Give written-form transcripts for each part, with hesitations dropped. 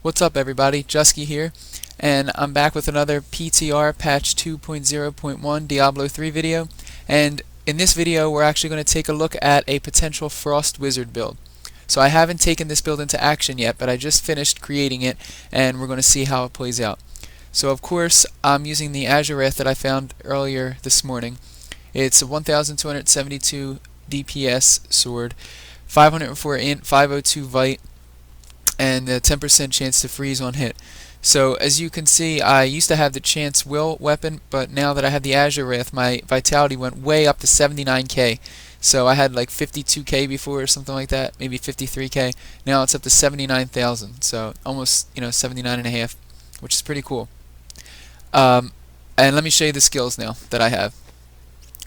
What's up everybody, Jusky here, and I'm back with another PTR patch 2.0.1 Diablo 3 video, and in this video we're actually going to take a look at a potential Frost Wizard build. So I haven't taken this build into action yet, but I just finished creating it, and we're going to see how it plays out. So of course I'm using the Azurewrath that I found earlier this morning. It's a 1272 DPS sword, 504 int, 502 vite, and a 10% chance to freeze on hit. So as you can see, I used to have the Chance Will weapon, but now that I have the Azurewrath, my vitality went way up to 79k. So I had like 52k before or something like that, maybe 53k. Now it's up to 79,000, so almost 79.5, which is pretty cool. And let me show you the skills now that I have.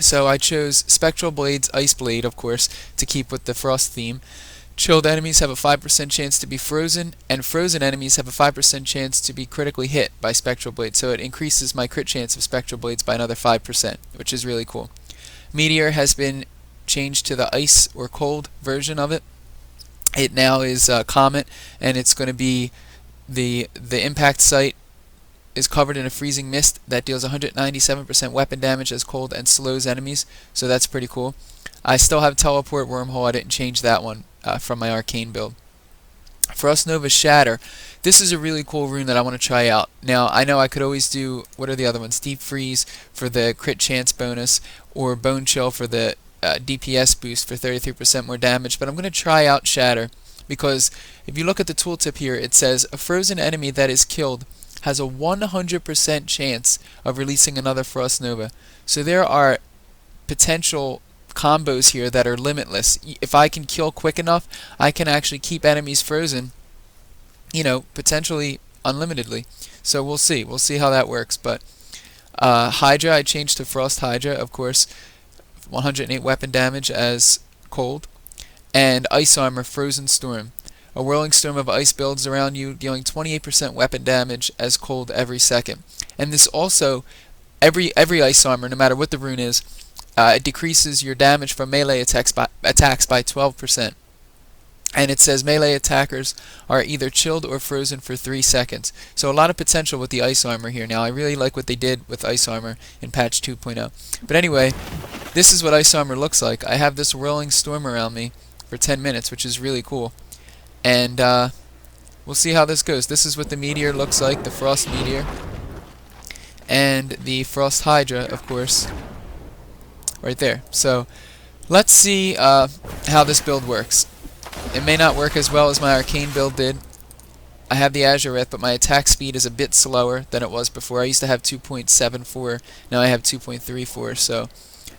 So I chose Spectral Blade's Ice Blade, of course, to keep with the Frost theme. Chilled enemies have a 5% chance to be frozen, and frozen enemies have a 5% chance to be critically hit by Spectral Blade, so it increases my crit chance of Spectral Blades by another 5%, which is really cool. Meteor has been changed to the ice or cold version of it. It now is Comet, and it's going to be the impact site is covered in a freezing mist that deals 197% weapon damage as cold and slows enemies, so that's pretty cool. I still have Teleport Wormhole, I didn't change that one from my Arcane build. Frost Nova Shatter. This is a really cool rune that I want to try out. Now, I know I could always do, what are the other ones? Deep Freeze for the crit chance bonus, or Bone Chill for the DPS boost for 33% more damage, but I'm going to try out Shatter, because if you look at the tooltip here, it says, a frozen enemy that is killed has a 100% chance of releasing another Frost Nova. So there are potential combos here that are limitless. If I can kill quick enough, I can actually keep enemies frozen, potentially unlimitedly. So we'll see how that works. But Hydra, I changed to Frost Hydra, of course, 108 weapon damage as cold, and Ice Armor Frozen Storm. A whirling storm of ice builds around you, dealing 28% weapon damage as cold every second. And this also, every ice armor, no matter what the rune is, it decreases your damage from melee attacks by 12%. And it says melee attackers are either chilled or frozen for 3 seconds. So a lot of potential with the ice armor here. Now I really like what they did with ice armor in patch 2.0. But anyway, this is what ice armor looks like. I have this whirling storm around me for 10 minutes, which is really cool. And we'll see how this goes. This is what the Meteor looks like, the Frost Meteor. And the Frost Hydra, of course, right there. So let's see how this build works. It may not work as well as my Arcane build did. I have the Azurewrath, but my attack speed is a bit slower than it was before. I used to have 2.74, now I have 2.34, so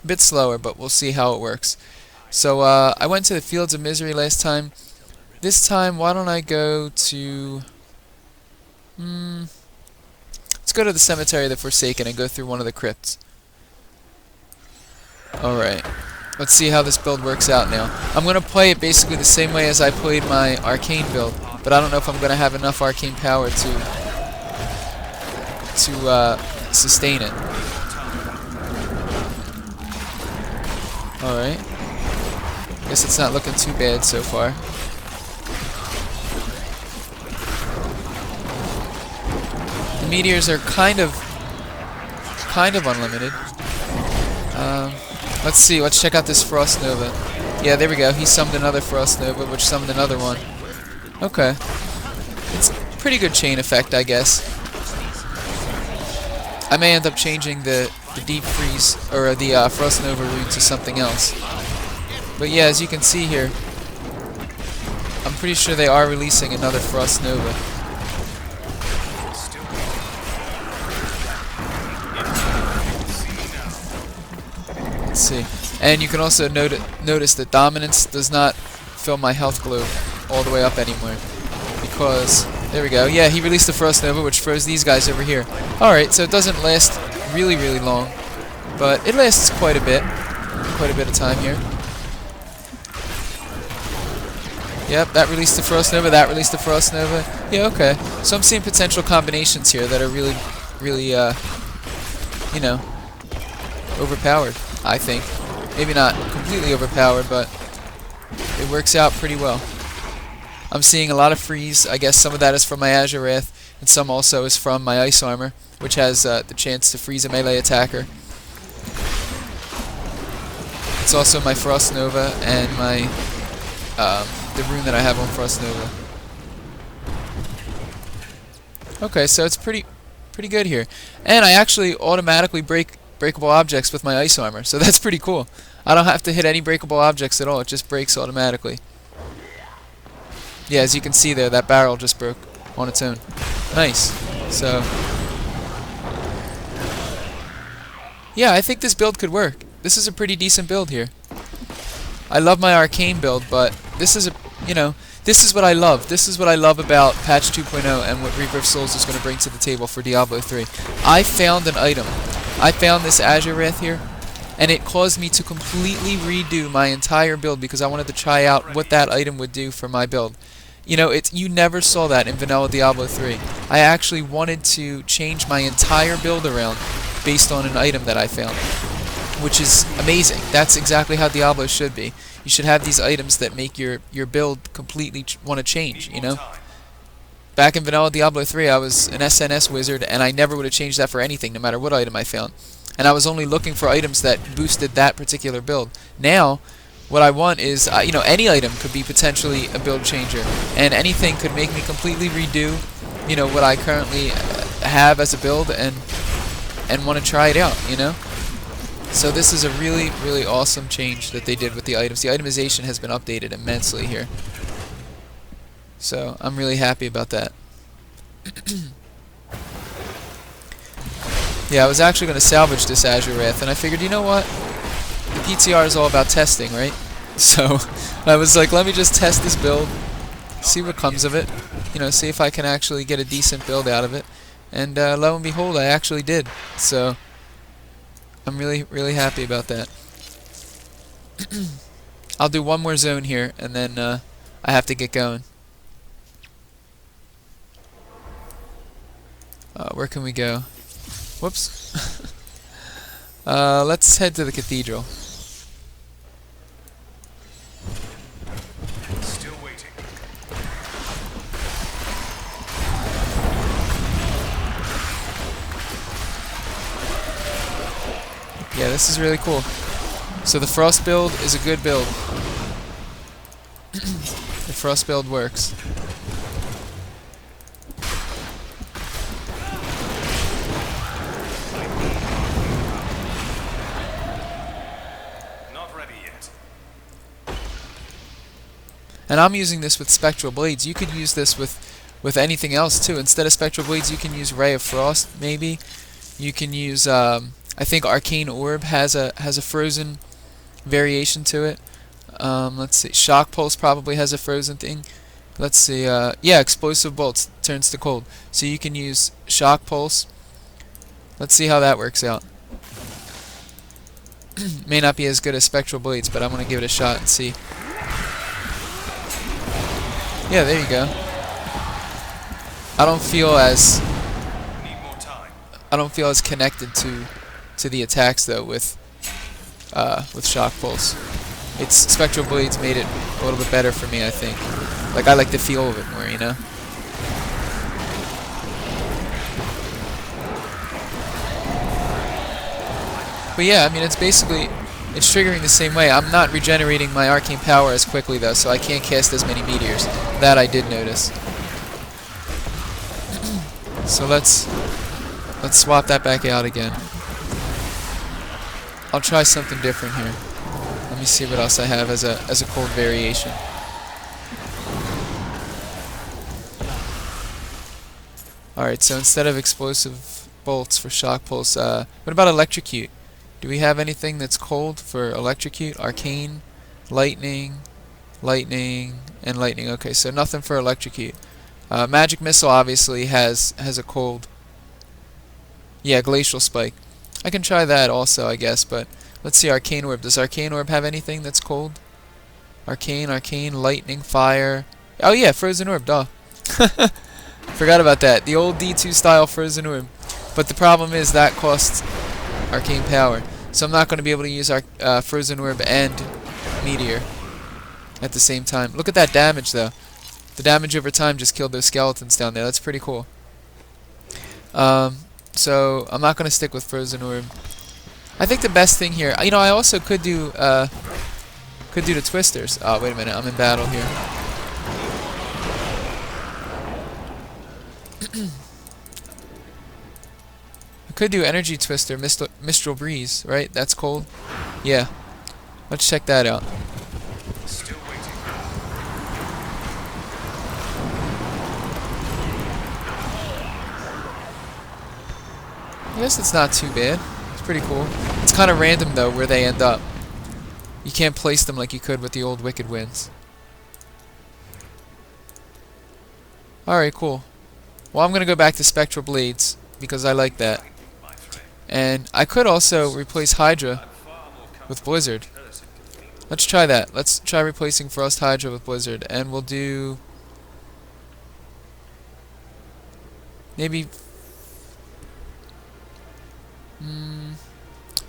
a bit slower, but we'll see how it works. So I went to the Fields of Misery last time. This time, why don't I go to... let's go to the Cemetery of the Forsaken and go through one of the crypts. Alright. Let's see how this build works out now. I'm going to play it basically the same way as I played my Arcane build, but I don't know if I'm going to have enough Arcane power to sustain it. Alright. Guess it's not looking too bad so far. The meteors are kind of unlimited. Let's see, let's check out this Frost Nova. Yeah, there we go, he summoned another Frost Nova, which summoned another one. Okay. It's a pretty good chain effect, I guess. I may end up changing the Deep Freeze, or the Frost Nova rune to something else. But yeah, as you can see here, I'm pretty sure they are releasing another Frost Nova. Let's see. And you can also notice that Dominance does not fill my health globe all the way up anymore. Because, there we go. Yeah, he released the Frost Nova, which froze these guys over here. Alright, so it doesn't last really, really long. But it lasts quite a bit. Quite a bit of time here. Yep, that released the Frost Nova, that released the Frost Nova. Yeah, okay. So I'm seeing potential combinations here that are really, really, overpowered, I think. Maybe not completely overpowered, but it works out pretty well. I'm seeing a lot of freeze. I guess some of that is from my Azurewrath, and some also is from my Ice Armor, which has the chance to freeze a melee attacker. It's also my Frost Nova and my the rune that I have on Frost Nova. Okay, so it's pretty good here, and I actually automatically break breakable objects with my Ice Armor, so that's pretty cool. I don't have to hit any breakable objects at all; it just breaks automatically. Yeah, as you can see there, that barrel just broke on its own. Nice. So, yeah, I think this build could work. This is a pretty decent build here. I love my arcane build, but this is this is what I love. This is what I love about patch 2.0 and what Reaper of Souls is going to bring to the table for Diablo 3. I found an item. I found this Azurewrath here, and it caused me to completely redo my entire build because I wanted to try out what that item would do for my build. You know, you never saw that in vanilla Diablo 3. I actually wanted to change my entire build around based on an item that I found, which is amazing. That's exactly how Diablo should be. You should have these items that make your build completely want to change, you know? Back in vanilla Diablo 3, I was an SNS wizard, and I never would have changed that for anything, no matter what item I found. And I was only looking for items that boosted that particular build. Now, what I want is, any item could be potentially a build changer, and anything could make me completely redo, what I currently have as a build, and want to try it out, So this is a really, really awesome change that they did with the items. The itemization has been updated immensely here. So I'm really happy about that. Yeah, I was actually going to salvage this Azurewrath, and I figured, you know what? The PTR is all about testing, right? So I was like, let me just test this build, see what comes of it, see if I can actually get a decent build out of it. And lo and behold, I actually did. So I'm really, really happy about that. I'll do one more zone here, and then I have to get going. Where can we go? Whoops. Let's head to the cathedral. Still waiting. Yeah, this is really cool. So the Frost build is a good build. The Frost build works. Not ready yet. And I'm using this with Spectral Blades. You could use this with anything else too. Instead of Spectral Blades, you can use Ray of Frost, maybe. You can use I think Arcane Orb has a frozen variation to it. Let's see. Shock Pulse probably has a frozen thing. Let's see. Yeah, Explosive Bolts turns to cold. So you can use Shock Pulse. Let's see how that works out. May not be as good as Spectral Blades, but I'm going to give it a shot and see. Yeah, there you go. I don't feel as connected to the attacks though with Shock Pulse. It's Spectral Blades made it a little bit better for me, I think. Like, I like the feel of it more, But yeah, I mean, it's triggering the same way. I'm not regenerating my arcane power as quickly though, so I can't cast as many meteors. That I did notice. So let's swap that back out again. I'll try something different here. Let me see what else I have as a cold variation. Alright, so instead of Explosive Bolts for Shock Pulse, what about Electrocute? Do we have anything that's cold for Electrocute? Arcane, Lightning, Lightning, and Lightning. Okay, so nothing for Electrocute. Magic Missile obviously has a cold. Yeah, Glacial Spike. I can try that also, I guess, but let's see Arcane Orb. Does Arcane Orb have anything that's cold? Arcane, Lightning, Fire. Oh yeah, Frozen Orb, duh. Forgot about that. The old D2 style Frozen Orb. But the problem is that costs Arcane Power. So I'm not going to be able to use our Frozen Orb and Meteor at the same time. Look at that damage though. the damage over time just killed those skeletons down there. That's pretty cool. So I'm not going to stick with Frozen Orb. I think the best thing here, you know, I also could do the Twisters. Oh, wait a minute, I'm in battle here. I could do Energy Twister, Mistral Breeze, right? That's cold. Yeah. Let's check that out. Still waiting. I guess it's not too bad. It's pretty cool. It's kind of random though where they end up. You can't place them like you could with the old Wicked Winds. Alright, cool. Well, I'm going to go back to Spectral Blades because I like that. And I could also replace Hydra with Blizzard. Let's try that. Let's try replacing Frost Hydra with Blizzard. And we'll do... maybe...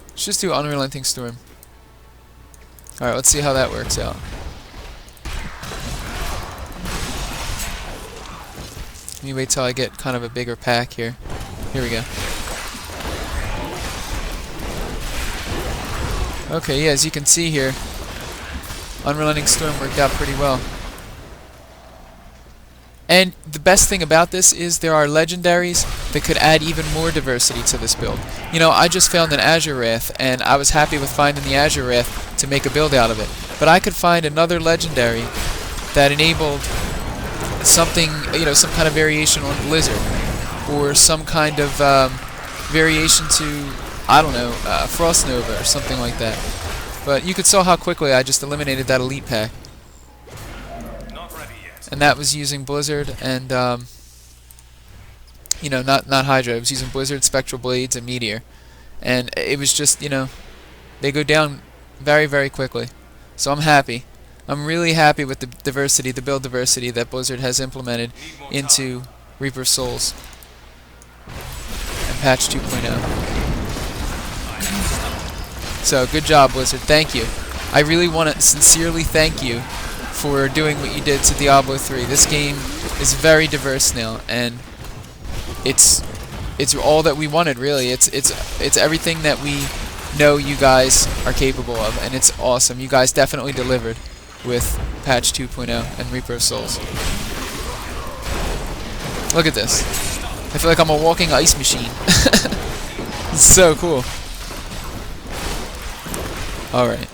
let's just do Unrelenting Storm. Alright, let's see how that works out. Let me wait till I get kind of a bigger pack here. Here we go. Okay, yeah, as you can see here, Unrelenting Storm worked out pretty well. And the best thing about this is there are legendaries that could add even more diversity to this build. You know, I just found an Azurewrath, and I was happy with finding the Azurewrath to make a build out of it. But I could find another legendary that enabled something, you know, some kind of variation on Blizzard, or some kind of variation to, I don't know, Frost Nova or something like that. But you could saw how quickly I just eliminated that elite pack. And that was using Blizzard and, you know, not Hydra. It was using Blizzard, Spectral Blades, and Meteor. And it was just, you know, they go down very, very quickly. So I'm happy. I'm really happy with the diversity, the build diversity that Blizzard has implemented into Reaper of Souls and patch 2.0. So, good job, Blizzard. Thank you. I really want to sincerely thank you for doing what you did to Diablo 3. This game is very diverse now, and it's all that we wanted, really. It's everything that we know you guys are capable of, and it's awesome. You guys definitely delivered with patch 2.0 and Reaper of Souls. Look at this. I feel like I'm a walking ice machine. It's so cool. Alright.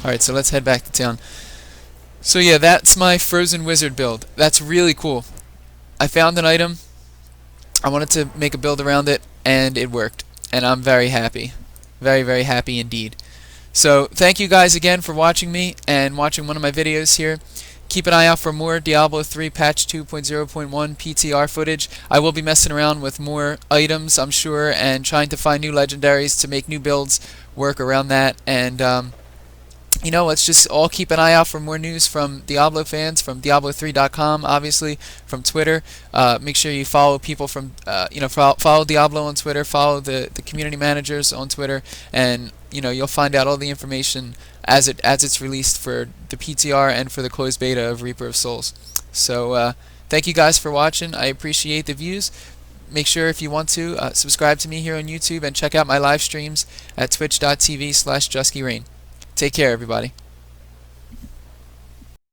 Alright, so let's head back to town. So yeah, that's my Frozen Wizard build. That's really cool. I found an item, I wanted to make a build around it, and it worked. And I'm very happy. Very, very happy indeed. So thank you guys again for watching me and watching one of my videos here. Keep an eye out for more Diablo 3 patch 2.0.1 PTR footage. I will be messing around with more items, I'm sure, and trying to find new legendaries to make new builds work around that. And you know, let's just all keep an eye out for more news from Diablo fans, from Diablo3.com, obviously, from Twitter. Make sure you follow people from, you know, follow Diablo on Twitter, follow the community managers on Twitter, and you know, you'll find out all the information as it's released for the PTR and for the closed beta of Reaper of Souls. So thank you guys for watching. I appreciate the views. Make sure, if you want to, subscribe to me here on YouTube and check out my live streams at twitch.tv/JuskyRain. Take care, everybody.